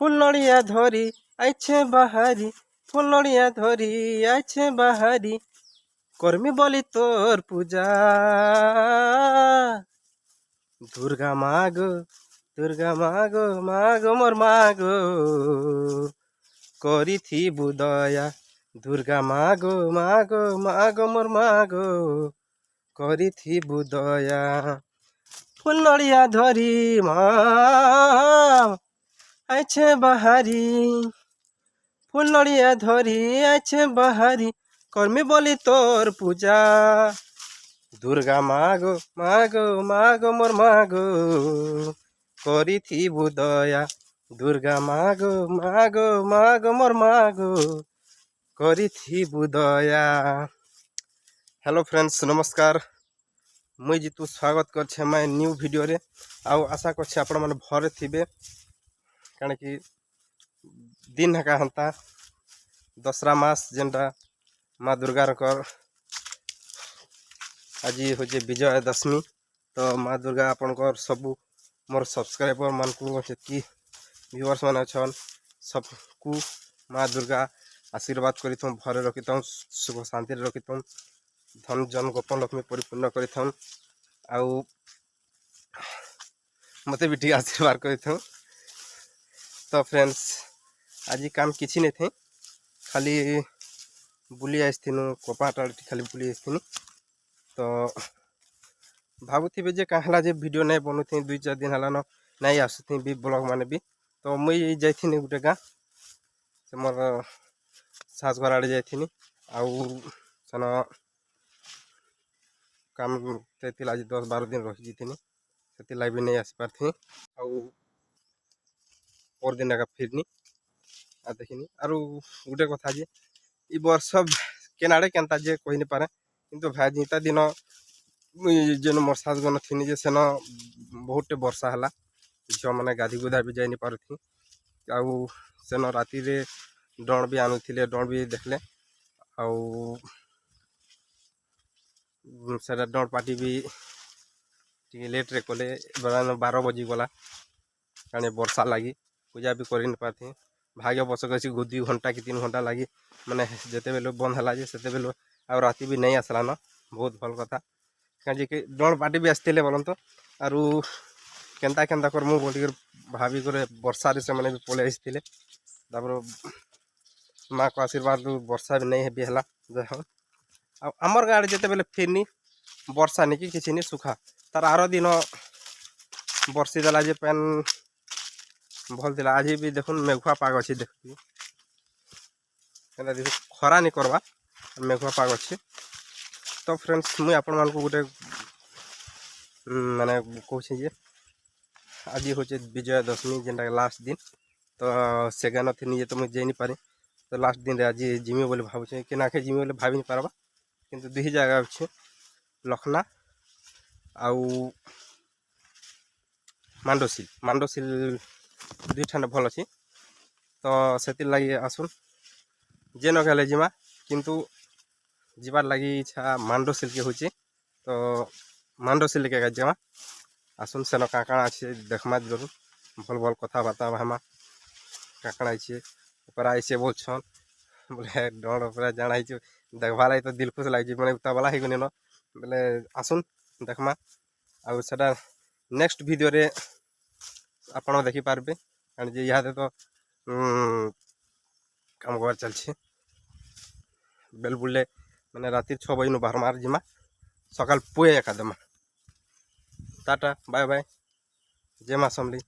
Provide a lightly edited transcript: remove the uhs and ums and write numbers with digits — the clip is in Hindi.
ফুলনড়িয়া ধরি আইছে বাহারি, ফুলনড়িয়া ধরি আইছে বাহারি, কর্মী বলি তোর পূজা। দুর্গা মাগো, দুর্গা মাগো, মাগো মোর মাগো, করিথি বুদয়া। দুর্গা মাগো, মাগো, মাগো মোর মাগো, করিথি বুদয়া। ফুলনড়িয়া ধরি মা আইছে বাহারি, ফুলনড়িয়া ধরি আইছে বাহারি, কর্মী বলি তোর পূজা। দুর্গা মাগো, মাগো, মাগো মোর মাগো, করিথি বুদয়া। দুর্গা মাগো, মাগো, মাগো মোর মাগো, করিথি বুদয়া। हेलो फ्रेंड्स, नमस्कार। मुई जीतू स्वागत कर मैं न्यू वीडियो रे। आउ आशा कर आपण मैंने भरे थे कण कि दिन है हंता दसरा मास जेनटा माँ दुर्गा आज हूँ विजय दशमी। तो माँ दुर्गा आपणकर सबू मोर सब्सक्राइबर मान को व्यूअर्स मान अच्छन सबको माँ दुर्गा आशीर्वाद करी भरे रखी सुख शांति रखी धन जन गोपन लक्ष्मी परिपूर्ण कर मत भी ठीक आशीर्वाद कर। तो फ्रेंड्स आज काम किसी नहीं थे, खाली बुली आसथिनु कपाट खाली बुली आसथिनी। तो भावुथी जे कहाँ जे वीडियो नहीं बनूथी 2-4 दिन है नहीं आसुथी भी ब्लॉग माने भी। तो मुई जाइथिनी गोटे गाँ से मोर सासघर आड़े जाइथिनी आउ सेन काम आज 10-12 दिन रही थी से भी नहीं आसी पार्थी आउ और दिन का फिरनी आ देखनी। आरु गोटे कथा जे इ वर्ष केनाड़े केनता जे कही नहीं पारे, किंतु भाई जिता दिन जेन मोर सास गन थी जे सेन बहुत वर्षा है, झील मैंने गाधी गुधा भी जाई पार्थी आउ सेन राति रे डण भी आनुथिले, डण भी देखले आउ सेटा डण पार्टी भी लेट रे कले 12 बजी गला कारण वर्षा लगी पूजा भी कर पार्थी। भाग्य बसक 2 घंटा कि 3 घंटा लगी मैंने जिते बेले बंद है से बेले आ राति भी नहीं आसला न, बहुत भल कथा कहीं डण पार्टी भी आसते बोलन। तो आरु केन्ता केन्ता कर मु बोल भाभी कर वर्षा से मैंने भी पलि आसते माँ को आशीर्वाद वर्षा भी नहीं भी है। आमर गाँव जिते बेले फिरनी वर्षा नहीं कि किसी नहीं सुखा तार आर दिन बर्षी देला जे पेन भल दिला। आज भी देखुन मेघुआ पाग अच्छी देखी देख खरा नहीं करवा मेघुआ पाग अच्छी। तो फ्रेंड्स मुझे आपण मान गोटे माने कहूँ जे आज हूँ विजय दशमी जेनटा लास्ट दिन। तो सेगान थी निजे तो मुझे जाई नहीं पारी, तो लास्ट दिन आज जिमी बोले भावुचे कि नाखे जिमी बोले भाभी नहीं पारबा, किंतु 2 जगह अच्छे लखना आउ मांडोसिल मांडोसिल 2 ठान भल अच्छी। तो से लगी आसुन जेन गले जिमा, किंतु जीवार लगी इच्छा मांडोसिल के होची। तो मांडोसिल के जमा आसुन सेन काँ काँ अच्छे देखमा जरूर भल भल कथबार्ता हमा काँ काँ अच्छे ऊपर ऐसे बोल छन बोले डर पूरा जाना देखवा लगे तो दिल खुश लगे मैंने उतावला ही गनी न बोले आसुन देखमा आउ सेटा नेक्स्ट वीडियो रे आपण देखी पारबे कारण जे यहाँ तो काम कर चलछे बेल बुले मैंने राति 6 बजे बाहर मार जिमा सकाल पुए एका देमा। टाटा बाय बाय, जय माँ समली।